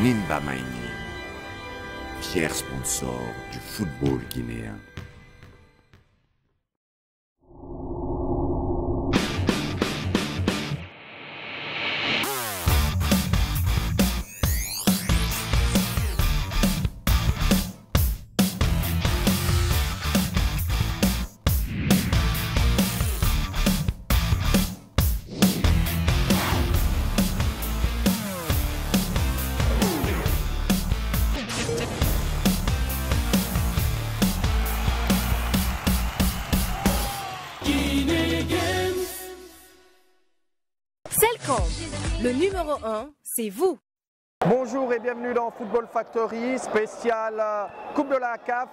Nimba Mining, fier sponsor du football guinéen. Selcom, le numéro 1, c'est vous. Bonjour et bienvenue dans Football Factory, spécial Coupe de la CAF.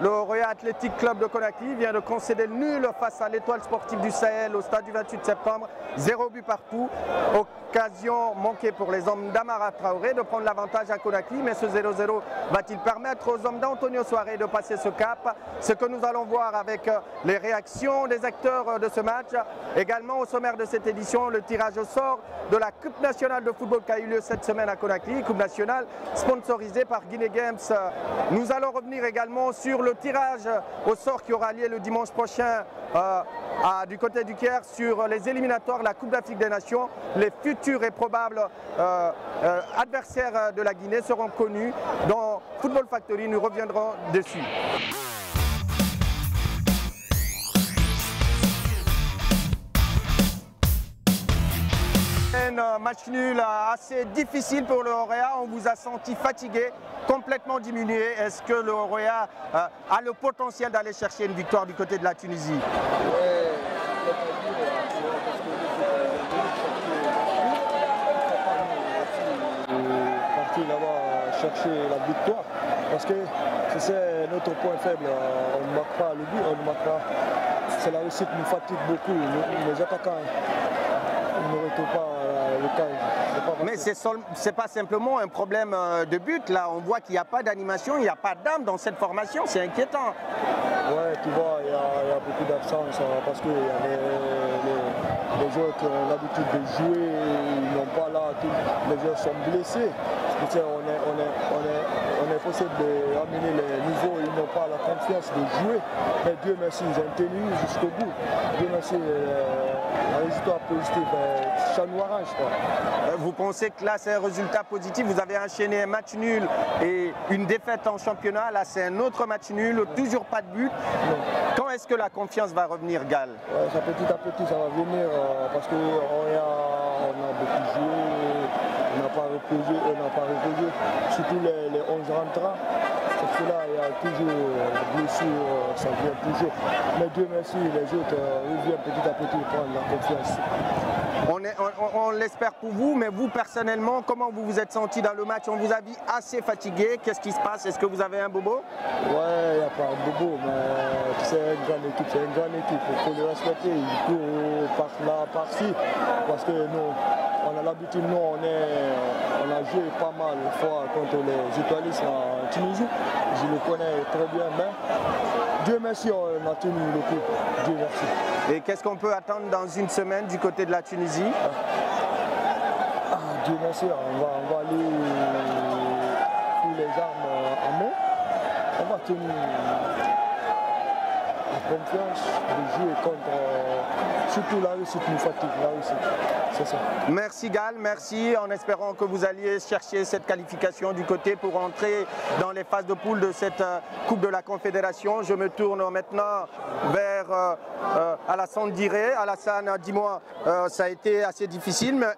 Le Royal Athletic Club de Conakry vient de concéder le nul face à l'Étoile Sportive du Sahel au stade du 28 septembre. 0 but partout. Occasion manquée pour les hommes d'Amara Traoré de prendre l'avantage à Conakry. Mais ce 0-0 va-t-il permettre aux hommes d'Antonio Soare de passer ce cap? Ce que nous allons voir avec les réactions des acteurs de ce match. Également au sommaire de cette édition, le tirage au sort de la Coupe nationale de football qui a eu lieu cette semaine à Conakry. Coupe nationale sponsorisée par Guinée Games. Nous allons revenir également sur le tirage au sort qui aura lieu le dimanche prochain du côté du Caire sur les éliminatoires de la Coupe d'Afrique des Nations. Les futurs et probables adversaires de la Guinée seront connus. Dans Football Factory, nous reviendrons dessus. Un match nul assez difficile pour le Royal. On vous a senti fatigué, complètement diminué. Est-ce que le Royal a le potentiel d'aller chercher une victoire du côté de la Tunisie? Parti là-bas chercher la victoire parce que c'est notre point faible. On ne marque pas le but, on ne marque pas. C'est la réussite qui nous fatigue beaucoup. Les attaquants ne retrouvent pas le cas. Mais c'est pas simplement un problème de but. Là, on voit qu'il n'y a pas d'animation, il n'y a pas d'âme dans cette formation. C'est inquiétant. Ouais, tu vois, il y a beaucoup d'absence parce que les joueurs qui ont l'habitude de jouer, ils n'ont pas là. Les joueurs sont blessés. Tu sais, on est possible d'amener les nouveaux, ils n'ont pas la confiance de jouer. Mais Dieu merci, ils ont tenu jusqu'au bout. Dieu merci, un résultat positif, ça nous arrange. Vous pensez que là c'est un résultat positif? Vous avez enchaîné un match nul et une défaite en championnat. Là c'est un autre match nul, toujours pas de but. Non. Quand est-ce que la confiance va revenir, Gal? Ouais, petit à petit ça va venir parce qu'on a beaucoup joué. On n'a pas reposé, surtout les 11 rentrants. Parce que là, il y a toujours la blessure, ça vient toujours. Mais Dieu merci, les autres reviennent petit à petit prendre la confiance. On l'espère pour vous, mais vous personnellement, comment vous vous êtes senti dans le match? On vous a vu assez fatigué. Qu'est-ce qui se passe? Est-ce que vous avez un bobo? Ouais, il n'y a pas un bobo, mais c'est une grande équipe, Il faut le respecter. Il court par là, par-ci. Parce que nous, on a l'habitude, on a joué pas mal de fois contre les étoilistes en Tunisie. Je le connais très bien, mais Dieu merci, on a tenu le coup. Dieu merci. Et qu'est-ce qu'on peut attendre dans une semaine du côté de la Tunisie? Dieu merci, on va aller sous les armes en main. On va tenir la confiance de jouer contre surtout la réussite nous fatigue, la réussite. C'est ça. Merci Gal, merci, en espérant que vous alliez chercher cette qualification du côté pour entrer dans les phases de poule de cette Coupe de la Confédération. Je me tourne maintenant vers Alassane Diré. Alassane, dis-moi, ça a été assez difficile, mais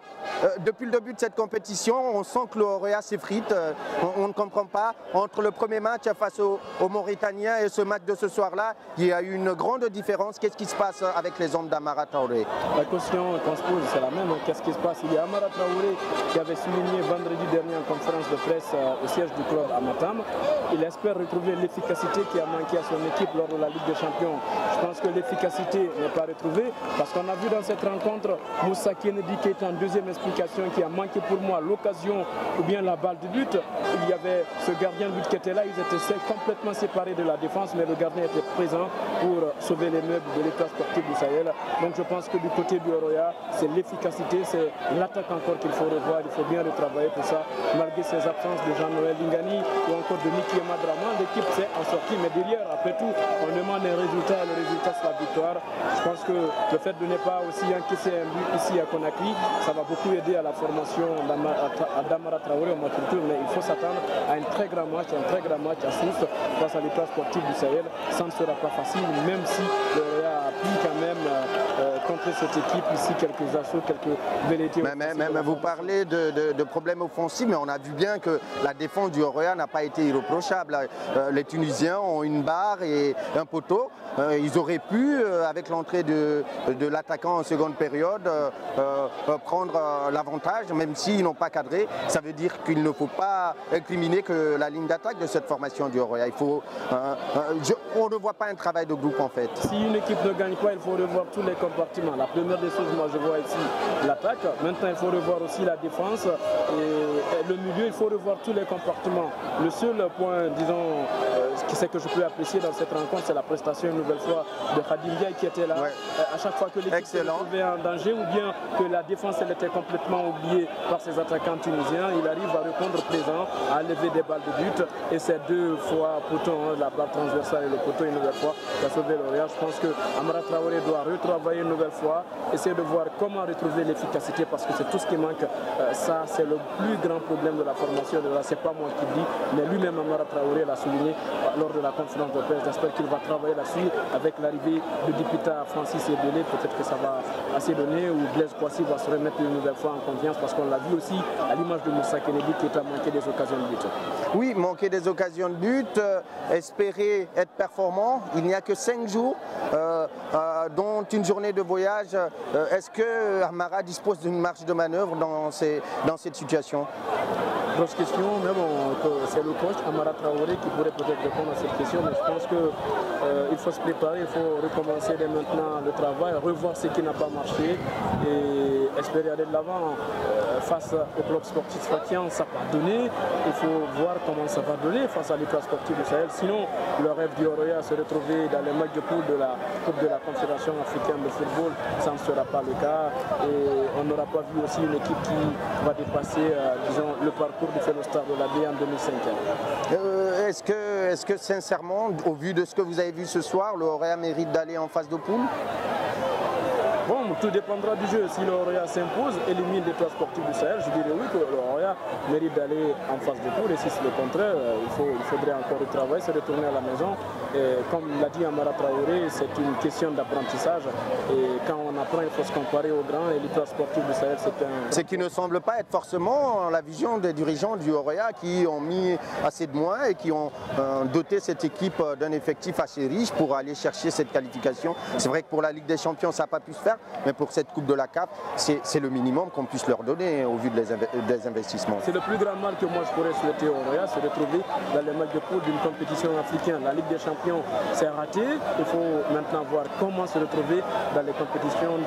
depuis le début de cette compétition, on sent que le Royal s'effrite. On ne comprend pas. Entre le premier match face aux Mauritaniens et ce match de ce soir-là, il y a eu une grande différence. Qu'est-ce qui se passe avec les hommes d'Amara Traoré? La question qu'on se pose, c'est la même. Qu'est-ce qui se passe? Il y a Amara Traoré qui avait souligné vendredi dernier en conférence de presse au siège du club à Matam. Il espère retrouver l'efficacité qui a manqué à son équipe lors de la Ligue des Champions. Je pense que l'efficacité n'est pas retrouvée parce qu'on a vu dans cette rencontre Moussa Kennedy qui est en deuxième explication qui a manqué pour moi l'occasion ou bien la balle de but. Il y avait ce gardien de but qui était là, ils étaient complètement séparés de la défense, mais le gardien était présent pour pour sauver les meubles de l'état sportif du Sahel. Donc je pense que du côté du Oroya, c'est l'efficacité, c'est l'attaque encore qu'il faut revoir, il faut bien retravailler pour ça, malgré ces absences de Jean-Noël Lingani ou encore de Niki Madraman. L'équipe s'est en sortie, mais derrière, après tout, on demande un résultat, le résultat c'est la victoire. Je pense que le fait de ne pas aussi encaisser un but ici à Conakry, ça va beaucoup aider à la formation d'Amara Traoré en maturité, mais il faut s'attendre à un très grand match à Sousse face à l'état sportif du Sahel. Ça ne sera pas facile, même si l'Oroya a pu quand même contre cette équipe ici quelques assauts, quelques velléités. Mais vous parlez de problèmes offensifs, mais on a vu bien que la défense du Oroya n'a pas été irréprochable. Les Tunisiens ont une barre et un poteau. Ils auraient pu, avec l'entrée de l'attaquant en seconde période, prendre l'avantage, même s'ils n'ont pas cadré. Ça veut dire qu'il ne faut pas incriminer que la ligne d'attaque de cette formation du Oroya. On ne voit pas un travail de groupe en fait. Si une équipe ne gagne pas, il faut revoir tous les compartiments. La première des choses, moi je vois ici l'attaque. Maintenant, il faut revoir aussi la défense et le milieu. Il faut revoir tous les compartiments. Le seul point, disons, c'est que je peux apprécier dans cette rencontre, c'est la prestation une nouvelle fois de Khadim Ndiaye qui était là. Ouais. À chaque fois que l'équipe se trouvait en danger ou bien que la défense elle était complètement oubliée par ses attaquants tunisiens, il arrive à répondre présent, à lever des balles de but. Et c'est deux fois poteau, la barre transversale et le poteau une nouvelle fois qui a sauvé l'Orient. Je pense que Amara Traoré doit retravailler une nouvelle fois, essayer de voir comment retrouver l'efficacité parce que c'est tout ce qui manque. Ça, c'est le plus grand problème de la formation. C'est pas moi qui le dis, mais lui-même Amara Traoré l'a souligné lors de la conférence de presse. J'espère qu'il va travailler là-dessus avec l'arrivée de Dipita Francis Ebele. Peut-être que ça va assez donner ou Blaise Kouassi va se remettre une nouvelle fois en confiance parce qu'on l'a vu aussi à l'image de Moussa Kennedy qui a manqué des occasions de but. Oui, manquer des occasions de but, espérer être performant. Il n'y a que 5 jours, dont une journée de voyage. Est-ce que Amara dispose d'une marge de manœuvre dans cette situation? Grosse question, mais bon, c'est le coach Amara Traoré qui pourrait peut-être répondre à cette question, mais je pense qu'il faut se préparer, il faut recommencer dès maintenant le travail, revoir ce qui n'a pas marché et espérer aller de l'avant. Face au club sportif Fakian, ça va donner, il faut voir comment ça va donner face à l'état sportif du Sahel. Sinon, le rêve du Oroya, se retrouver dans les matchs de poule de la Coupe de la Confédération africaine de football, ça ne sera pas le cas et on n'aura pas vu aussi une équipe qui va dépasser disons, le parcours du Félostar de la B en 2005. Est-ce que sincèrement, au vu de ce que vous avez vu ce soir, le Oroya mérite d'aller en phase de poule? Bon, tout dépendra du jeu. Si l'Oroya s'impose, élimine les trois sportifs du Sahel, je dirais oui que l'Oroya mérite d'aller en phase de poule. Et si c'est le contraire, il faudrait encore retravailler, se retourner à la maison. Et comme l'a dit Amara Traoré, c'est une question d'apprentissage. Et quand on apprend, il faut se comparer aux grands. Et les trois sportifs du Sahel, c'est un... Ce qui ne semble pas être forcément la vision des dirigeants du Oroya qui ont mis assez de moyens et qui ont doté cette équipe d'un effectif assez riche pour aller chercher cette qualification. C'est vrai que pour la Ligue des Champions, ça n'a pas pu se faire. Mais pour cette Coupe de la CAF, c'est le minimum qu'on puisse leur donner au vu des investissements. C'est le plus grand mal que moi je pourrais souhaiter au Oroya, se retrouver dans les matchs de poule d'une compétition africaine. La Ligue des Champions, c'est raté. Il faut maintenant voir comment se retrouver dans les compétitions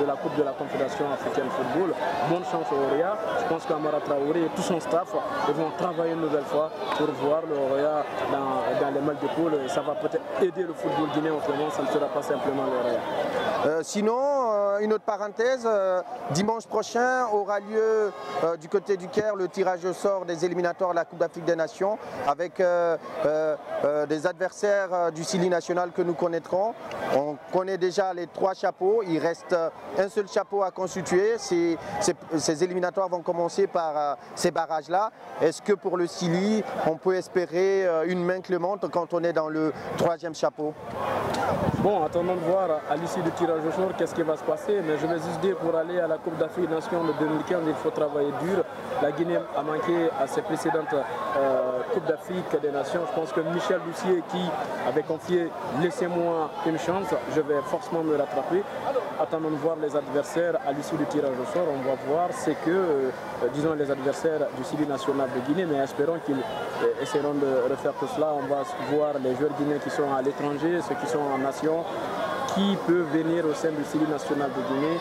de la Coupe de la Confédération africaine de football. Bonne chance au Oroya. Je pense qu'Amara Traoré et tout son staff ils vont travailler une nouvelle fois pour voir le Oroya dans les matchs de poule. Ça va peut-être aider le football guinéen, autrement ça ne sera pas simplement le Oroya. Sinon, une autre parenthèse, dimanche prochain aura lieu du côté du Caire le tirage au sort des éliminatoires de la Coupe d'Afrique des Nations avec des adversaires du Sili national que nous connaîtrons. On connaît déjà les 3 chapeaux, il reste un seul chapeau à constituer. Ces éliminatoires vont commencer par ces barrages-là. Est-ce que pour le Sili, on peut espérer une main clémente quand on est dans le 3e chapeau? Bon, attendons de voir à l'issue du tirage au sort qu'est-ce qui va se passer, mais je vais juste dire pour aller à la Coupe d'Afrique des Nations de 2015, il faut travailler dur. La Guinée a manqué à ses précédentes Coupes d'Afrique des Nations. Je pense que Michel Doucier qui avait confié « laissez-moi une chance », je vais forcément me rattraper. Attendons de voir les adversaires à l'issue du tirage au sort. On va voir ce que, disons, les adversaires du Sili national de Guinée, mais espérons qu'ils essaieront de refaire tout cela. On va voir les joueurs guinéens qui sont à l'étranger, ceux qui sont en nation, qui peuvent venir au sein du Sili national de Guinée.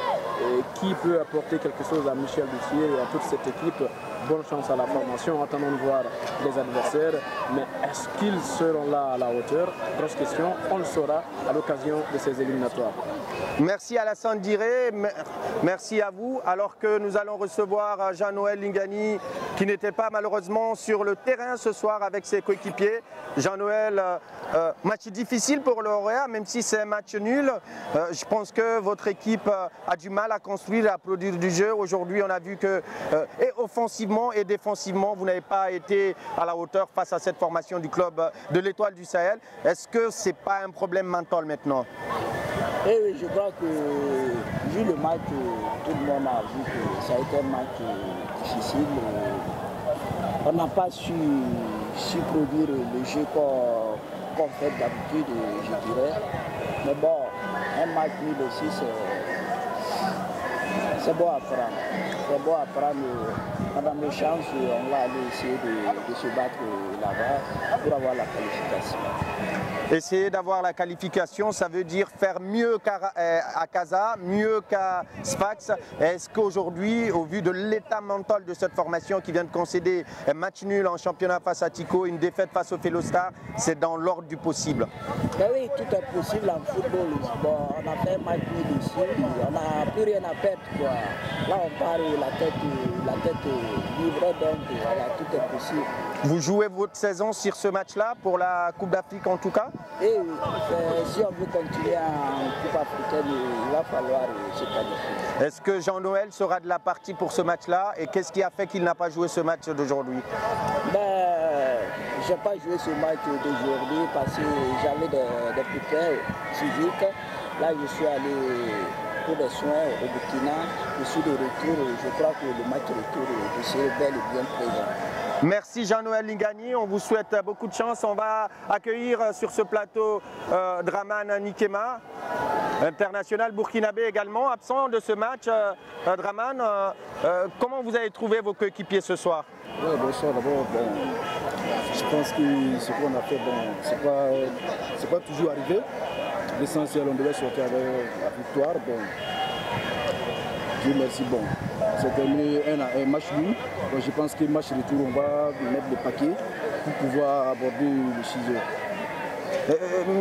qui peut apporter quelque chose à Michel Doucier et à toute cette équipe. Bonne chance à la formation, attendons de voir les adversaires, mais est-ce qu'ils seront là à la hauteur? Grosse question, on le saura à l'occasion de ces éliminatoires. Merci Alassane Diré, merci à vous. Alors que nous allons recevoir Jean-Noël Lingani qui n'était pas malheureusement sur le terrain ce soir avec ses coéquipiers. Jean-Noël, match difficile pour le Lauréat, même si c'est un match nul. Je pense que votre équipe a du mal à construire, à produire du jeu. Aujourd'hui, on a vu que et offensivement et défensivement, vous n'avez pas été à la hauteur face à cette formation du club de l'Étoile du Sahel. Est-ce que ce n'est pas un problème mental maintenant? Et oui, je crois que vu le match, tout le monde a vu que ça a été un match difficile. On n'a pas su produire le jeu qu'on fait d'habitude, je dirais. Mais bon, un match nul aussi, c'est beau à prendre. C'est beau à prendre. Pendant nos chances, on va aller essayer de se battre là-bas pour avoir la qualification. Essayer d'avoir la qualification, ça veut dire faire mieux qu'à Casa, mieux qu'à Sfax. Est-ce qu'aujourd'hui, au vu de l'état mental de cette formation qui vient de concéder un match nul en championnat face à Tico, une défaite face au Fellow-Star, c'est dans l'ordre du possible? Ben oui, tout est possible en football. Bon, on a fait un match nul ici, on n'a plus rien à perdre, quoi. Là, on part la tête libre, donc voilà, tout est possible. Vous jouez votre saison sur ce match-là, pour la Coupe d'Afrique en tout cas? Et oui, si on veut continuer en Coupe africaine, il va falloir se qualifier. Est-ce que Jean-Noël sera de la partie pour ce match-là? Et qu'est-ce qui a fait qu'il n'a pas joué ce match d'aujourd'hui? Je n'ai pas joué ce match d'aujourd'hui parce que j'avais des pépins physiques. Là, je suis allé pour des soins au Burkina. Je suis de retour. Je crois que le match retour, je serai bel et bien présent. Merci Jean-Noël Lingani, on vous souhaite beaucoup de chance. On va accueillir sur ce plateau Dramane Nikema, international burkinabé également, absent de ce match. Dramane, comment vous avez trouvé vos coéquipiers ce soir? Oui, bonsoir d'abord. Bon, je pense que ce qu'on a fait, bon, c'est pas toujours arrivé. L'essentiel, on devait sortir avec la victoire. Bon, Dieu merci, bon. C'est terminé un match nul. Donc je pense que le match retour, on va mettre le paquet pour pouvoir aborder le ciseau.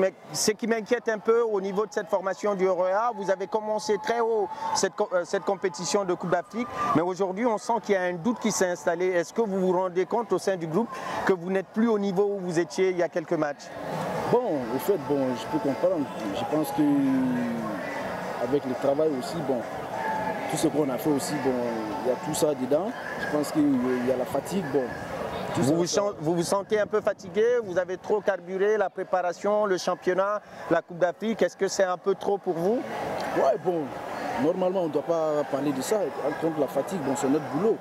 Mais ce qui m'inquiète un peu au niveau de cette formation du Lauréat, vous avez commencé très haut cette compétition de Coupe d'Afrique, mais aujourd'hui on sent qu'il y a un doute qui s'est installé. Est-ce que vous vous rendez compte au sein du groupe que vous n'êtes plus au niveau où vous étiez il y a quelques matchs? Bon, au fait, bon, je peux comprendre. Je pense qu'avec le travail aussi, bon, tout ce qu'on a fait aussi, bon, il y a tout ça dedans. Je pense qu'il y a la fatigue, bon. Vous vous sentez un peu fatigué? Vous avez trop carburé la préparation, le championnat, la Coupe d'Afrique? Est-ce que c'est un peu trop pour vous? Ouais, bon, normalement on ne doit pas parler de ça. Contre la fatigue, bon, c'est notre boulot.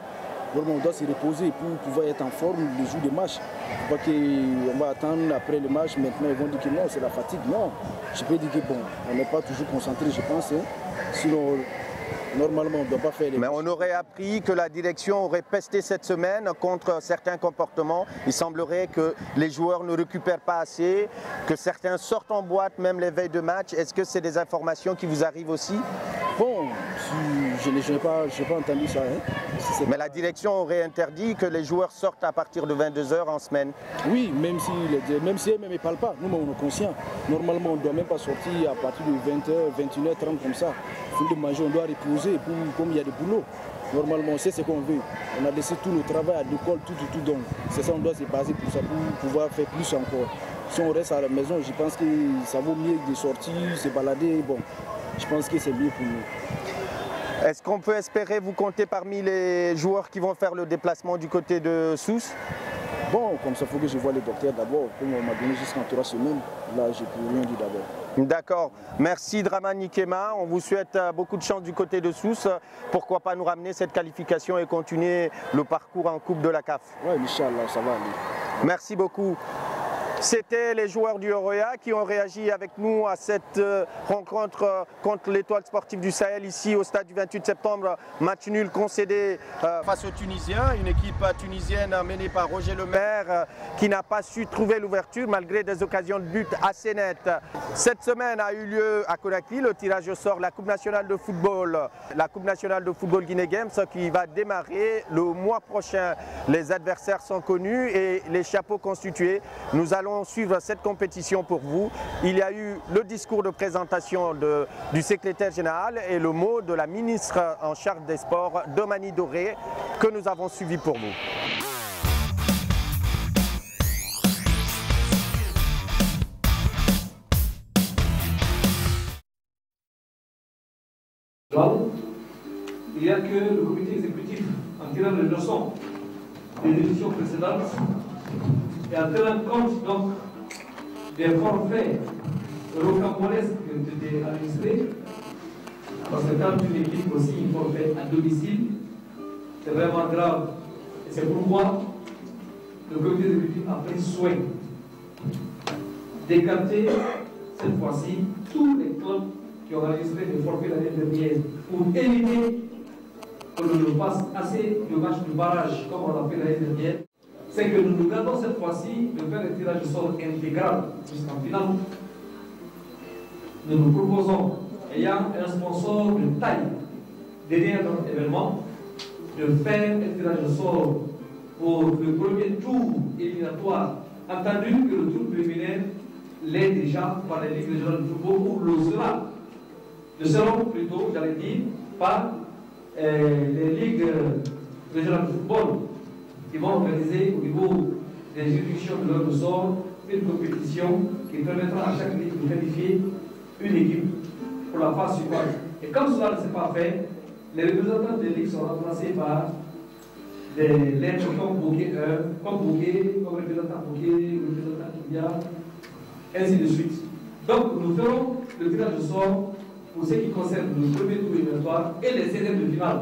Normalement on doit se reposer pour pouvoir être en forme le jour des matchs. Pas qu'on va attendre après le match, maintenant ils vont dire que non, c'est la fatigue. Non, je peux dire que bon, on n'est pas toujours concentré, je pense. Hein. Sinon, normalement, on ne doit pas faire les matchs. On aurait appris que la direction aurait pesté cette semaine contre certains comportements. Il semblerait que les joueurs ne récupèrent pas assez, que certains sortent en boîte même les veilles de match. Est-ce que c'est des informations qui vous arrivent aussi? Bon, je n'ai pas entendu ça. Hein. Mais la direction aurait interdit que les joueurs sortent à partir de 22 h en semaine. Oui, même si eux-mêmes ne parlent pas. Nous, on est conscients. Normalement, on ne doit même pas sortir à partir de 20 h, 21 h 30 comme ça. Fin de manger, on doit reposer comme il y a des boulots. Normalement, on sait ce qu'on veut. On a laissé tout le travail à l'école, tout. Donc, c'est ça, on doit se baser pour ça, pour pouvoir faire plus encore. Si on reste à la maison, je pense que ça vaut mieux de sortir, se balader. Bon, je pense que c'est mieux pour nous. Est-ce qu'on peut espérer vous compter parmi les joueurs qui vont faire le déplacement du côté de Sousse? Bon, comme ça, il faut que je voie le docteur d'abord. Comme on m'a donné jusqu'en 3 semaines, là, je ne peux rien dire d'abord. D'accord. Merci Dramane Nikema. On vous souhaite beaucoup de chance du côté de Sousse. Pourquoi pas nous ramener cette qualification et continuer le parcours en Coupe de la CAF? Oui, Inch'Allah, ça va aller. Merci beaucoup. C'était les joueurs du Oroya qui ont réagi avec nous à cette rencontre contre l'Étoile sportive du Sahel ici au stade du 28 septembre. Match nul concédé face aux Tunisiens, une équipe tunisienne menée par Roger Lemaire qui n'a pas su trouver l'ouverture malgré des occasions de but assez nettes. Cette semaine a eu lieu à Conakry le tirage au sort de la Coupe nationale de football. La Coupe nationale de football Guinée Games qui va démarrer le mois prochain. Les adversaires sont connus et les chapeaux constitués. Nous allons suivre cette compétition pour vous. Il y a eu le discours de présentation du secrétaire général et le mot de la ministre en charge des sports, Domani Doré, que nous avons suivi pour vous. Il n'y a que le comité exécutif, en tirant les leçons des éditions précédentes et en tenant compte donc des forfaits rocambolesques qui ont été administrés, parce que quand une équipe aussi une forfait à domicile, c'est vraiment grave. Et c'est pourquoi le comité exécutif a pris soin d'écarter cette fois-ci tous les clubs qui ont enregistré des forfaits l'année dernière pour éviter que l'on fasse assez de matchs de barrage comme on l'a fait l'année dernière. C'est que nous nous gardons cette fois-ci de faire un tirage au sort intégral jusqu'en finale. Nous nous proposons, ayant un sponsor de taille derrière notre événement, de faire un tirage au sort pour le premier tour éliminatoire, entendu que le tour préliminaire l'est déjà par les ligues régionales de football ou le sera. Le seront plutôt, j'allais dire, par les ligues régionales de football qui vont organiser au niveau des juridictions de leur sort une compétition qui permettra à chaque ligue de qualifier une équipe pour la phase suivante. Et comme cela ne s'est pas fait, les représentants des ligues sont remplacés par des lettres comme Bouquet 1, comme Bouquet, comme représentant Bouquet, représentant Kibia, ainsi de suite. Donc nous ferons le tirage au sort pour ce qui concerne le premier tour éliminatoire et les 16e de finale.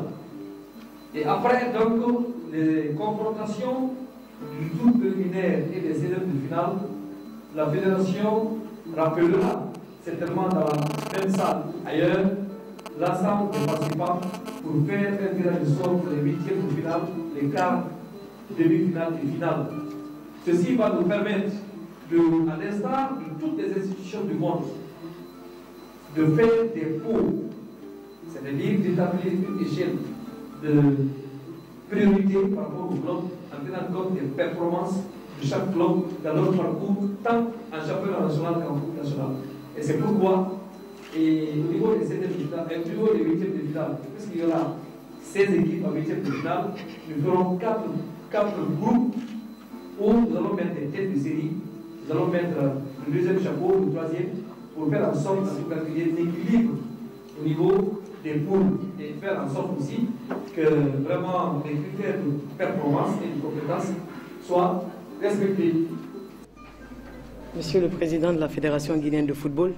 Et après, donc, les confrontations du tour préliminaire et des 16e de finale, la fédération rappellera certainement dans la même salle ailleurs l'ensemble des participants pour faire un tirage de sort pour les 8e de finale, les quarts, demi-finale et finale. Ceci va nous permettre, à l'instar de toutes les institutions du monde, de faire des pots, c'est-à-dire d'établir une échelle de priorité par rapport au club en tenant compte des performances de chaque club dans leur parcours, tant en championnat national qu'en coupe nationale. Et c'est pourquoi, et au niveau des 7e de finale, et au niveau des 8e de finale, puisqu'il y aura 16 équipes en 8e de finale, nous ferons 4 groupes où nous allons mettre des têtes de série, nous allons mettre le deuxième chapeau, le troisième, pour faire en sorte qu'il y ait un équilibre au niveau des poules et faire en sorte aussi que vraiment les critères de performance et de compétence soient respectés. Monsieur le Président de la Fédération guinéenne de football,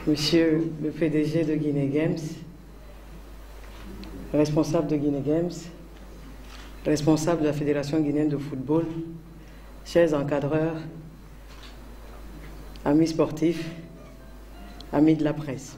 Monsieur le PDG de Guinée Games, responsable de Guinée Games, responsable de la Fédération guinéenne de football, chers encadreurs, amis sportifs, amis de la presse.